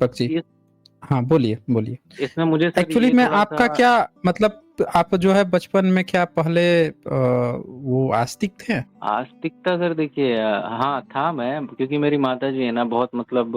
दीपक जी। इस हाँ, बोलिए बोलिए। इसमें मुझे सर एक्चुअली ये मैं थोड़ा आपका सा क्या मतलब, आप जो है बचपन में क्या पहले वो आस्तिक थे? आस्तिकता सर, देखिए हाँ था मैं, क्योंकि मेरी माता जी है ना बहुत मतलब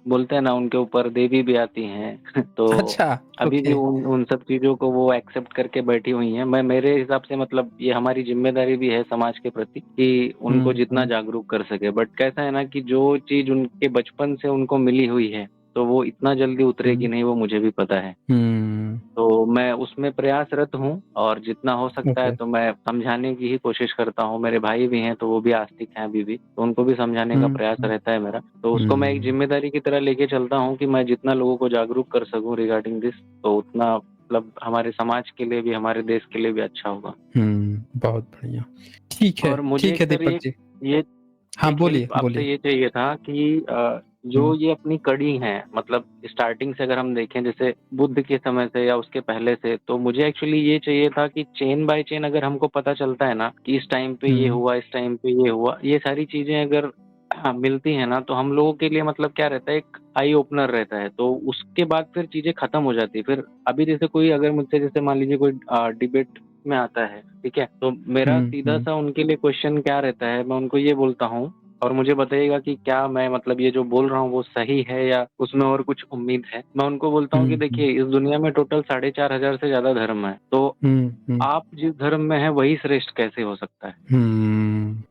बोलते हैं ना उनके ऊपर देवी भी आती हैं तो अच्छा। अभी भी ओके। उन उन सब चीज़ों को वो एक्सेप्ट करके बैठी हुई हैं। मैं मेरे हिसाब से मतलब ये हमारी जिम्मेदारी भी है समाज के प्रति कि उनको जितना हम्म। जागरूक कर सके। बट कैसा है ना कि जो चीज़ उनके बचपन से उनको मिली हुई है तो वो इतना जल्दी उतरेगी हम्म। नहीं, वो मुझे भी पता है। हम्म। तो मैं उसमें प्रयासरत हूँ और जितना हो सकता है ओके। तो मैं समझाने की ही कोशिश करता हूँ। मेरे भाई भी हैं तो वो भी आस्तिक हैं अभी भी, तो उनको भी समझाने का प्रयास हम्म। रहता है मेरा। तो उसको मैं एक हम्म। जिम्मेदारी की तरह लेके चलता हूँ कि मैं जितना लोगों को जागरूक कर सकूँ रिगार्डिंग दिस, तो उतना मतलब हमारे समाज के लिए भी, हमारे देश के लिए भी अच्छा होगा। बहुत बढ़िया। ठीक है, और मुझे ठीक है सर दीपक जी। ये हाँ, एक बोलिए हेल्प आपसे बोलिए। ये चाहिए था कि जो हम्म। ये अपनी कड़ी है, मतलब स्टार्टिंग से अगर हम देखें जैसे बुद्ध के समय से या उसके पहले से, तो मुझे एक्चुअली ये चाहिए था कि चेन बाय चेन अगर हमको पता चलता है ना कि इस टाइम पे ये हम्म। हुआ, इस टाइम पे ये हुआ, ये सारी चीजें अगर मिलती है ना तो हम लोगों के लिए मतलब क्या रहता है, एक आई ओपनर रहता है। तो उसके बाद फिर चीजें खत्म हो जाती है। फिर अभी जैसे कोई अगर मुझसे जैसे मान लीजिए कोई डिबेट में आता है, ठीक है, तो मेरा सीधा हम्म। सा उनके लिए क्वेश्चन क्या रहता है, मैं उनको ये बोलता हूँ और मुझे बताइएगा कि क्या मैं मतलब ये जो बोल रहा हूँ वो सही है या उसमें और कुछ उम्मीद है। मैं उनको बोलता हूँ कि हम्म। देखिए इस दुनिया में टोटल 4,500 से ज्यादा धर्म है, तो हम्म। आप जिस धर्म में है वही श्रेष्ठ कैसे हो सकता है।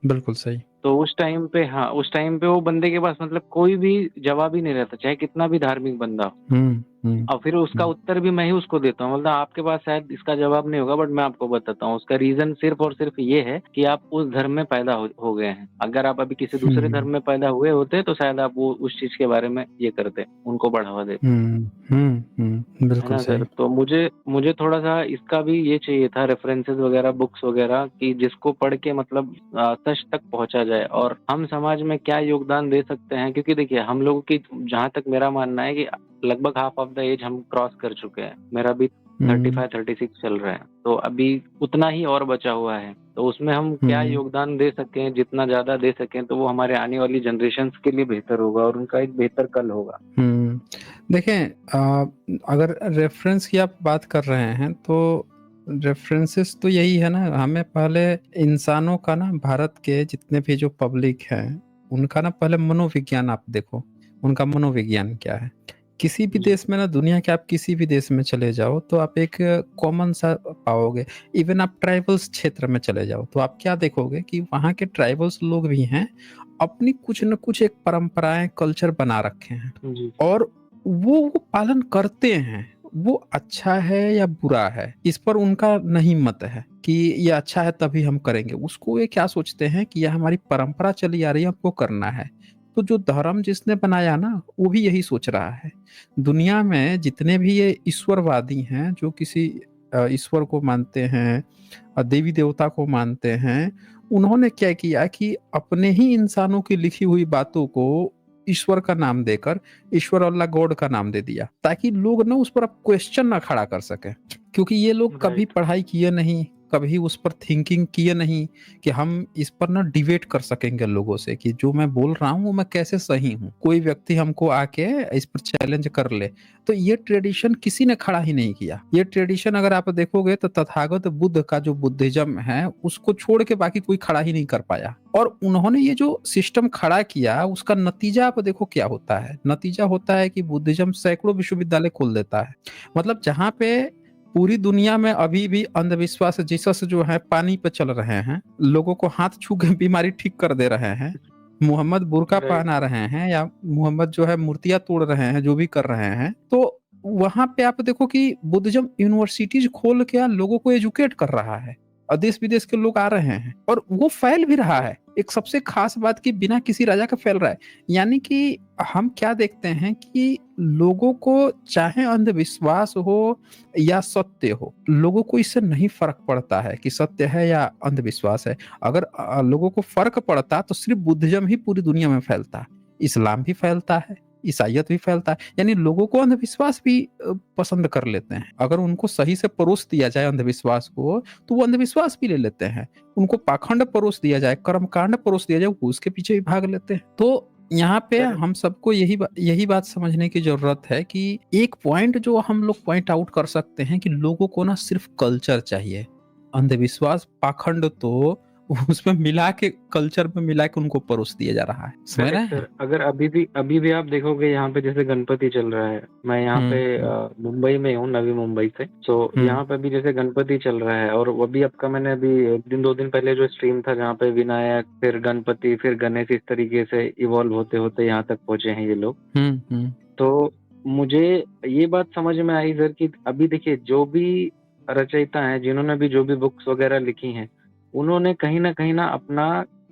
बिल्कुल सही। तो उस टाइम पे, हाँ, उस टाइम पे वो बंदे के पास मतलब कोई भी जवाब ही नहीं रहता, चाहे कितना भी धार्मिक बंदा हो। हम्म। हम्म। और फिर उसका उत्तर भी मैं ही उसको देता हूँ। मतलब आपके पास शायद इसका जवाब नहीं होगा, बट मैं आपको बताता हूँ। उसका रीजन सिर्फ और सिर्फ ये है कि आप उस धर्म में पैदा हो गए हैं। अगर आप अभी किसी दूसरे हम्म। धर्म में पैदा हुए होते तो शायद आप वो उस चीज के बारे में ये करते, उनको बढ़ावा देते। है बिल्कुल ना सर? सही। तो मुझे मुझे थोड़ा सा इसका भी ये चाहिए था, रेफरेंसेस वगैरह, बुक्स वगैरह, कि जिसको पढ़ के मतलब सच तक पहुंचा जाए और हम समाज में क्या योगदान दे सकते हैं। क्योंकि देखिए हम लोगों की, जहाँ तक मेरा मानना है कि लगभग हाफ ऑफ द एज हम क्रॉस कर चुके हैं। मेरा भी हम्म। 35-36 चल रहा है, तो अभी उतना ही और बचा हुआ है। तो उसमें हम क्या हम्म। योगदान दे सकें, जितना ज्यादा दे सकें तो वो हमारे आने वाली जनरेशन्स के लिए बेहतर होगा और उनका एक बेहतर कल होगा। देखें, अगर रेफरेंस की आप बात कर रहे हैं तो रेफरेंसेस तो यही है ना, हमें पहले इंसानों का ना, भारत के जितने भी जो पब्लिक है उनका ना पहले मनोविज्ञान आप देखो, उनका मनोविज्ञान क्या है। किसी भी जी। देश में ना, दुनिया के आप किसी भी देश में चले जाओ तो आप एक कॉमन सा पाओगे। इवन आप ट्राइबल्स क्षेत्र में चले जाओ तो आप क्या देखोगे कि वहाँ के ट्राइबल्स लोग भी हैं, अपनी कुछ न कुछ एक परंपराएं, कल्चर बना रखे हैं जी। और वो पालन करते हैं। वो अच्छा है या बुरा है इस पर उनका नहीं मत है कि ये अच्छा है तभी हम करेंगे उसको। ये क्या सोचते हैं कि यह हमारी परंपरा चली आ रही है, हमको करना है। तो जो धर्म जिसने बनाया ना, वो भी यही सोच रहा है। दुनिया में जितने भी ये ईश्वरवादी हैं, जो किसी ईश्वर को मानते हैं, देवी देवता को मानते हैं, उन्होंने क्या किया कि अपने ही इंसानों की लिखी हुई बातों को ईश्वर का नाम देकर, ईश्वर अल्लाह गॉड का नाम दे दिया, ताकि लोग ना उस पर अब क्वेश्चन ना खड़ा कर सके। क्योंकि ये लोग कभी राइट। पढ़ाई किए नहीं, कभी उस पर थिंकिंग किए नहीं कि हम इस पर ना डिबेट कर सकेंगे लोगों से कि जो मैं बोल रहा हूँ वो मैं कैसे सही हूँ, कोई व्यक्ति हमको आके इस पर चैलेंज कर ले। तो ये ट्रेडिशन किसी ने खड़ा ही नहीं किया। ये ट्रेडिशन अगर आप देखोगे तो तथागत बुद्ध का जो बुद्धिज्म है उसको छोड़ के बाकी कोई खड़ा ही नहीं कर पाया। और उन्होंने ये जो सिस्टम खड़ा किया उसका नतीजा आप देखो क्या होता है। नतीजा होता है कि बुद्धिज्म सैकड़ों विश्वविद्यालय खोल देता है। मतलब जहाँ पे पूरी दुनिया में अभी भी अंधविश्वास, जीसस जो है पानी पे चल रहे हैं, लोगों को हाथ छू के बीमारी ठीक कर दे रहे हैं, मोहम्मद बुर्का राइट। पहना रहे हैं, या मोहम्मद जो है मूर्तियां तोड़ रहे हैं, जो भी कर रहे हैं, तो वहां पे आप देखो कि बुद्धिज्म यूनिवर्सिटीज खोल के लोगों को एजुकेट कर रहा है और देश विदेश के लोग आ रहे हैं और वो फैल भी रहा है। एक सबसे खास बात कि बिना किसी राजा के फैल रहा है। यानी कि हम क्या देखते हैं कि लोगों को चाहे अंधविश्वास हो या सत्य हो, लोगों को इससे नहीं फर्क पड़ता है कि सत्य है या अंधविश्वास है। अगर लोगों को फर्क पड़ता तो सिर्फ बुद्धिज्म ही पूरी दुनिया में फैलता, इस्लाम भी फैलता है, ईसाइयत भी फैलता है। यानी लोगों को अंधविश्वास भी पसंद कर लेते हैं। अगर उनको सही से परोस दिया जाए अंधविश्वास को तो वो अंधविश्वास भी ले लेते हैं। उनको पाखंड परोस दिया जाए, कर्मकांड परोस दिया जाए, वो उसके पीछे भी भाग लेते हैं। तो यहाँ पे करेक्ट। हम सबको यही बात समझने की जरूरत है कि एक पॉइंट जो हम लोग पॉइंट आउट कर सकते हैं कि लोगों को ना सिर्फ कल्चर चाहिए। अंधविश्वास पाखंड तो उसमें मिला के, कल्चर में मिला के उनको परोस दिया जा रहा है, समझ रहे करेक्ट हैं? सर। अगर अभी भी आप देखोगे यहाँ पे जैसे गणपति चल रहा है, मैं यहाँ पे हम्म। मुंबई में हूँ, नवी मुंबई से। तो हम्म। यहाँ पे भी जैसे गणपति चल रहा है, और वो भी आपका मैंने अभी 1 दिन 2 दिन पहले जो स्ट्रीम था जहाँ पे विनायक फिर गणपति फिर गणेश इस तरीके से इवॉल्व होते होते यहाँ तक पहुंचे हैं ये लोग। हम्म। तो मुझे ये बात समझ में आई सर कि अभी देखिए जो भी रचयिता हैं, जिन्होंने भी जो भी बुक्स वगैरह लिखी हैं, उन्होंने कहीं ना अपना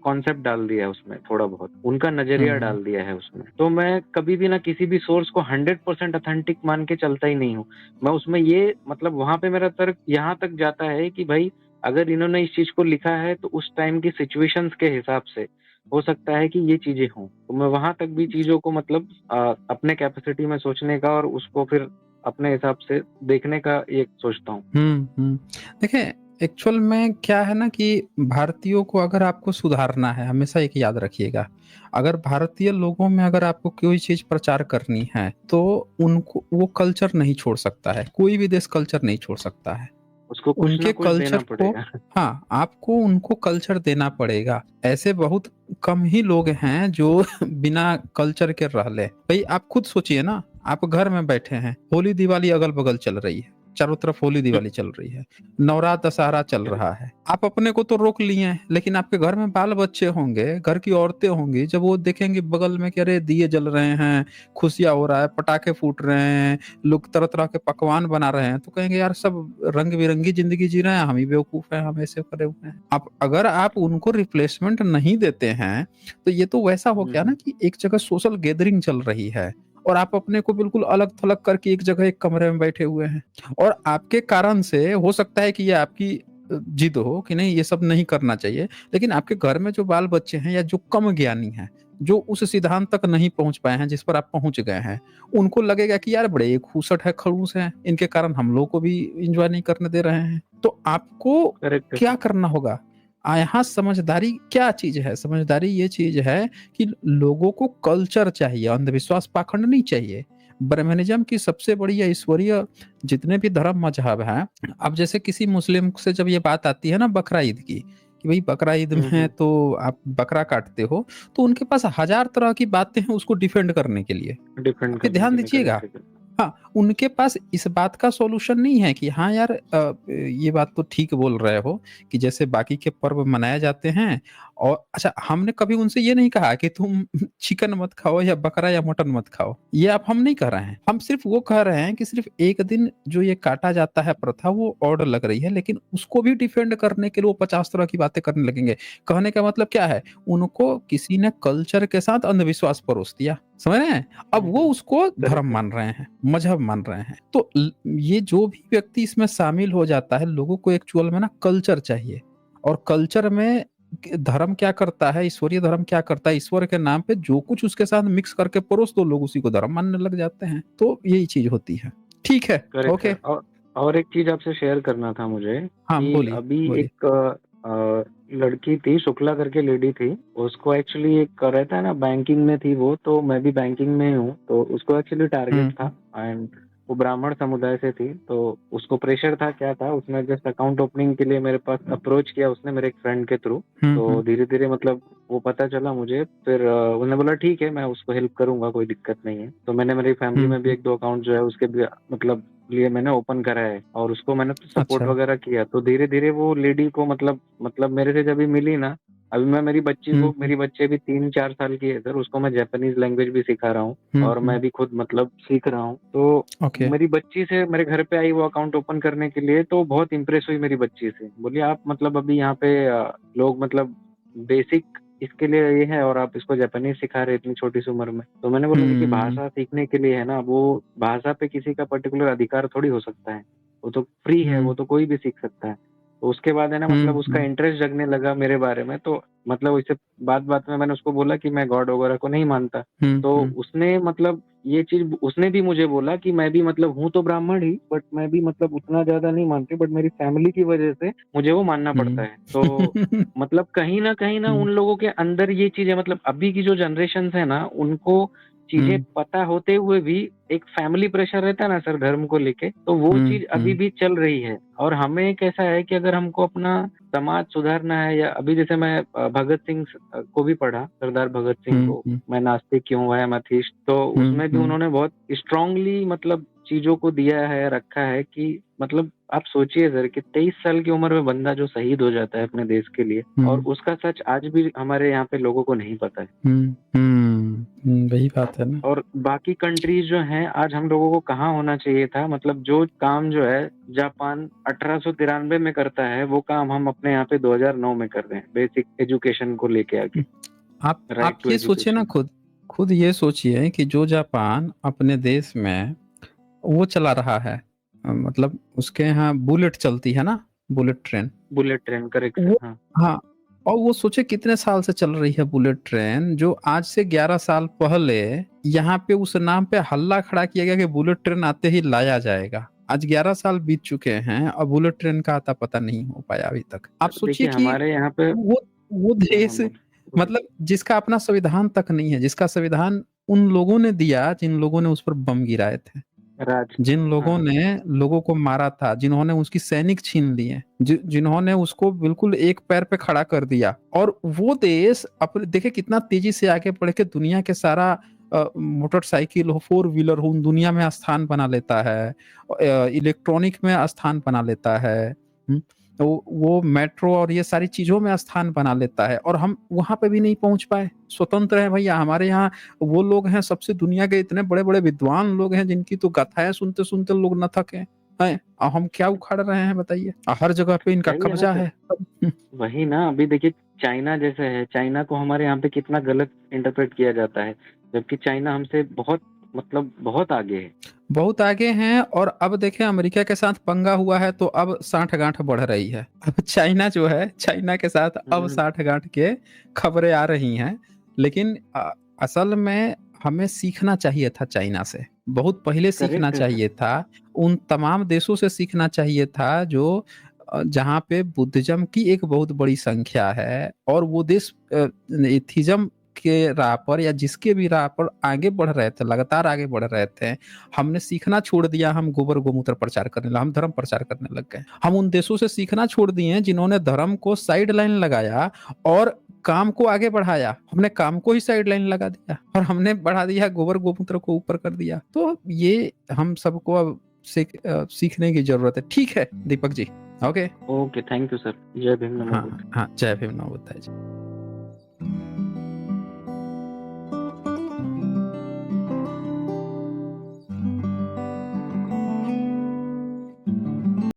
कॉन्सेप्ट डाल दिया है उसमें, थोड़ा बहुत उनका नजरिया हम्म। डाल दिया है उसमें। तो मैं कभी भी ना किसी भी सोर्स को 100% अथेंटिक मान के चलता ही नहीं हूँ। मैं उसमें ये मतलब वहां पे मेरा तर्क यहाँ तक जाता है कि भाई अगर इन्होंने इस चीज को लिखा है तो उस टाइम की सिचुएशंस के हिसाब से हो सकता है कि ये चीजें हों। तो मैं वहां तक भी चीजों को मतलब अपने कैपेसिटी में सोचने का और उसको फिर अपने हिसाब से देखने का ये सोचता हूँ। हम्म। देखिए, एक्चुअल में क्या है ना कि भारतीयों को अगर आपको सुधारना है, हमेशा एक याद रखिएगा, अगर भारतीय लोगों में अगर आपको कोई चीज प्रचार करनी है तो उनको वो कल्चर नहीं छोड़ सकता है, कोई भी देश कल्चर नहीं छोड़ सकता है। उसको कुछ ना उनके कुछ देना कल्चर को, पड़ेगा। हाँ, आपको उनको कल्चर देना पड़ेगा। ऐसे बहुत कम ही लोग हैं जो बिना कल्चर के रह ले। भाई आप खुद सोचिए ना, आप घर में बैठे हैं, होली दिवाली अगल बगल चल रही है, चारों तरफ होली दिवाली चल रही है, नवरात्र दशहरा चल रहा है, आप अपने को तो रोक लिए हैं, लेकिन आपके घर में बाल बच्चे होंगे, घर की औरतें होंगी, जब वो देखेंगे बगल में कि अरे दिए जल रहे हैं, खुशियां हो रहा है, पटाखे फूट रहे हैं, लोग तरह तरह के पकवान बना रहे हैं, तो कहेंगे यार सब रंग बिरंगी जिंदगी जी रहे हैं, हम ही बेवकूफ हैं, हम ऐसे करे हुए हैं। आप अगर आप उनको रिप्लेसमेंट नहीं देते हैं तो ये तो वैसा हो गया ना कि एक जगह सोशल गैदरिंग चल रही है और आप अपने को बिल्कुल अलग थलग करके एक जगह एक कमरे में बैठे हुए हैं, और आपके कारण से हो सकता है कि ये आपकी जिद हो कि नहीं ये सब नहीं करना चाहिए, लेकिन आपके घर में जो बाल बच्चे हैं या जो कम ज्ञानी हैं, जो उस सिद्धांत तक नहीं पहुंच पाए हैं जिस पर आप पहुंच गए हैं, उनको लगेगा कि यार बड़े खूसट है, खड़ूस है, इनके कारण हम लोग को भी इंजॉय नहीं करने दे रहे हैं। तो आपको करेक्ट है क्या सर। करना होगा? यहाँ समझदारी क्या चीज है? समझदारी ये चीज है कि लोगों को कल्चर चाहिए, अंधविश्वास पाखंड नहीं चाहिए। ब्रह्मनिज्म की सबसे बड़ी या ईश्वरीय जितने भी धर्म मजहब हैं, अब जैसे किसी मुस्लिम से जब ये बात आती है ना बकरा ईद की, कि भाई बकरा ईद में तो आप बकरा काटते हो, तो उनके पास हजार तरह की बातें हैं उसको डिफेंड करने के लिए। डिफेंड आप ये करने ध्यान के लिए। दीजिएगा। करेक्ट है सर। हाँ, उनके पास इस बात का सॉल्यूशन नहीं है कि हाँ यार ये बात तो ठीक बोल रहे हो कि जैसे बाकी के पर्व मनाए जाते हैं, और अच्छा हमने कभी उनसे ये नहीं कहा कि तुम चिकन मत खाओ या बकरा या मटन मत खाओ, ये आप हम नहीं कह रहे हैं। हम सिर्फ वो कह रहे हैं कि सिर्फ एक दिन जो ये काटा जाता है प्रथा वो ऑड लग रही है, लेकिन उसको भी डिफेंड करने के लिए वो 50 तरह की बातें करने लगेंगे। कहने का मतलब क्या है, उनको किसी ने कल्चर के साथ अंधविश्वास परोस दिया, समझ रहे हैं? अब वो उसको धर्म करेक्ट है। मान रहे हैं, मजहब मान रहे हैं। तो ये जो भी व्यक्ति इसमें शामिल हो जाता है, लोगों को एक्चुअल में ना कल्चर चाहिए, और कल्चर में धर्म क्या करता है, ईश्वरीय धर्म क्या करता है, ईश्वर के नाम पे जो कुछ उसके साथ मिक्स करके परोस दो, लोग उसी को धर्म मानने लग जाते हैं। तो यही चीज होती है। ठीक है। Correct okay. सर। और एक चीज आपसे शेयर करना था मुझे हाँ कि बोलिए अभी बोलिए। एक लड़की थी, शुक्ला करके लेडी थी। उसको एक्चुअली एक रहता है ना, बैंकिंग में थी वो, तो मैं भी बैंकिंग में हूँ, तो उसको एक्चुअली टारगेट था। हम्म। एंड वो ब्राह्मण समुदाय से थी, तो उसको प्रेशर था, क्या था, उसने जस्ट अकाउंट ओपनिंग के लिए मेरे पास अप्रोच किया उसने मेरे एक फ्रेंड के थ्रू। तो हम्म। धीरे धीरे मतलब वो पता चला मुझे, फिर उन्होंने बोला ठीक है मैं उसको हेल्प करूंगा, कोई दिक्कत नहीं है। तो मैंने मेरी फैमिली में भी हम्म। 1 2 अकाउंट जो है उसके भी मतलब लिए मैंने ओपन करा है, और उसको मैंने सपोर्ट अच्छा। वगैरह किया। तो धीरे धीरे वो लेडी को मतलब मेरे से जब भी मिली ना, अभी मैं मेरी बच्ची को, हम्म। मेरी बच्चे भी 3 4 साल की है सर, उसको मैं जापानीज लैंग्वेज भी सिखा रहा हूँ, और मैं हम्म। भी खुद मतलब सीख रहा हूँ। तो ओके। मेरी बच्ची से मेरे घर पे आई वो अकाउंट ओपन करने के लिए, तो बहुत इंप्रेस हुई मेरी बच्ची से। बोली आप मतलब अभी यहाँ पे लोग मतलब बेसिक इसके लिए ये है, और आप इसको जापानीज सिखा रहे इतनी छोटी सी उम्र में। तो मैंने बोला देखिए हम्म। भाषा सीखने के लिए है ना, वो भाषा पे किसी का पर्टिकुलर अधिकार थोड़ी हो सकता है, वो तो फ्री है, वो हम्म। तो कोई भी सीख सकता है। तो उसके बाद है ना मतलब उसका इंटरेस्ट जगने लगा मेरे बारे में, तो मतलब इससे बात-बात में मैंने उसको बोला कि मैं गॉड वगैरह को नहीं मानता। तो उसने मतलब ये चीज़ उसने भी मुझे बोला कि मैं भी मतलब हूँ तो ब्राह्मण ही, बट मैं भी मतलब उतना ज़्यादा नहीं मानती, बट मेरी फैमिली की वजह से मुझे वो मानना पड़ता है। तो मतलब कहीं न उन लोगों के अंदर ये चीज़ है, मतलब अभी की जो जनरेशन्स है ना, उनको चीज़ें पता होते हुए भी एक फैमिली प्रेशर रहता है ना सर धर्म को लेके, तो वो चीज़ अभी भी चल रही है। और हमें कैसा है कि अगर हमको अपना समाज सुधारना है, या अभी जैसे मैं भगत सिंह को भी पढ़ा, सरदार भगत सिंह को, मैं नास्तिक क्यों आई एम एथीस्ट, तो उसमें भी उन्होंने बहुत स्ट्रांगली मतलब चीज़ों को दिया है, रखा है कि मतलब आप सोचिए सर कि 23 साल की उम्र में बंदा जो शहीद हो जाता है अपने देश के लिए, और उसका सच आज भी हमारे यहाँ पे लोगों को नहीं पता है। वही बात है ना। और बाकी कंट्रीज जो हैं, आज हम लोगों को कहाँ होना चाहिए था, मतलब जो काम जो है जापान 1893 में करता है, वो काम हम अपने यहाँ पे 2009 में कर रहे हैं, बेसिक एजुकेशन को लेके आके, राइट आप टू ये सोचिए ना, एजुकेशन। खुद ये सोचिए कि जो जापान अपने देश में वो चला रहा है, मतलब उसके यहाँ बुलेट चलती है ना, bullet train. Bullet train, correct sir, वो हाँ। हाँ, और वो सोचे कितने साल से चल रही है बुलेट ट्रेन, जो आज से 11 साल पहले यहाँ पे उस नाम पे हल्ला खड़ा किया गया कि बुलेट ट्रेन आते ही लाया जाएगा। आज 11 साल बीत चुके हैं और बुलेट ट्रेन का आता पता नहीं हो पाया अभी तक। आप सर सोचिए देखिए कि हमारे यहाँ पे, वो हाँ, हाँ, देश, बोलिए। मतलब जिसका अपना संविधान तक नहीं है, जिसका संविधान उन लोगों ने दिया जिन लोगों ने उस पर बम गिराए थे, राज, जिन लोगों हाँ, ने लोगों को मारा था, जिन्होंने उसकी सैनिक छीन लिए, जिन्होंने उसको बिल्कुल एक पैर पे खड़ा कर दिया, और वो देश अपने देखे कितना तेजी से आगे बढ़ के दुनिया के सारा मोटरसाइकिल हो, फोर व्हीलर हो, उन दुनिया में स्थान बना लेता है, इलेक्ट्रॉनिक में स्थान बना लेता है, तो वो मेट्रो और ये सारी चीजों में स्थान बना लेता है, और हम वहां पे भी नहीं पहुंच पाए। स्वतंत्र है भैया हमारे यहाँ, वो लोग हैं सबसे दुनिया के इतने बड़े बड़े विद्वान लोग हैं, जिनकी तो गाथाएं सुनते सुनते लोग न थके हैं, और हम क्या उखाड़ रहे हैं बताइए, हर जगह पे इनका वही है ना कब्जा सर, है। वही ना, अभी देखिए चाइना जैसे है, चाइना को हमारे यहाँ पे कितना गलत इंटरप्रेट किया जाता है, जबकि चाइना हमसे बहुत मतलब बहुत आगे है। बहुत आगे हैं, और अब देखें अमेरिका के साथ पंगा हुआ है तो अब साठ गांठ बढ़ रही है। अब चाइना जो है, चाइना के साथ अब हुँ, साठ गांठ के खबरें आ रही हैं। लेकिन असल में हमें सीखना चाहिए था चाइना से, बहुत पहले सीखना करेक्ट है सर। चाहिए था। उन तमाम देशों से सीखना चाहिए था जो जहाँ पे बुद्धिज्म की एक बहुत बड़ी संख्या है, और वो देश एथिज्म के राह पर या जिसके भी राह पर आगे बढ़ रहे थे, लगातार आगे बढ़ रहे थे। हमने सीखना छोड़ दिया, हम गोबर गोमूत्र प्रचार करने लगे, हम धर्म प्रचार करने लग गए। हम उन देशों से सीखना छोड़ दिए जिन्होंने धर्म को साइड लाइन लगाया और काम को आगे बढ़ाया। हमने काम को ही साइड लाइन लगा दिया और हमने बढ़ा दिया, गोबर गोमूत्र को ऊपर कर दिया। तो ये हम सबको अब सीखने की जरूरत है। ठीक है Deepak ji, okay. Okay, thank you sir. जय भीम, नमो हाँ बुद्ध। हाँ, जय भीम, नमो बुद्धाय जी।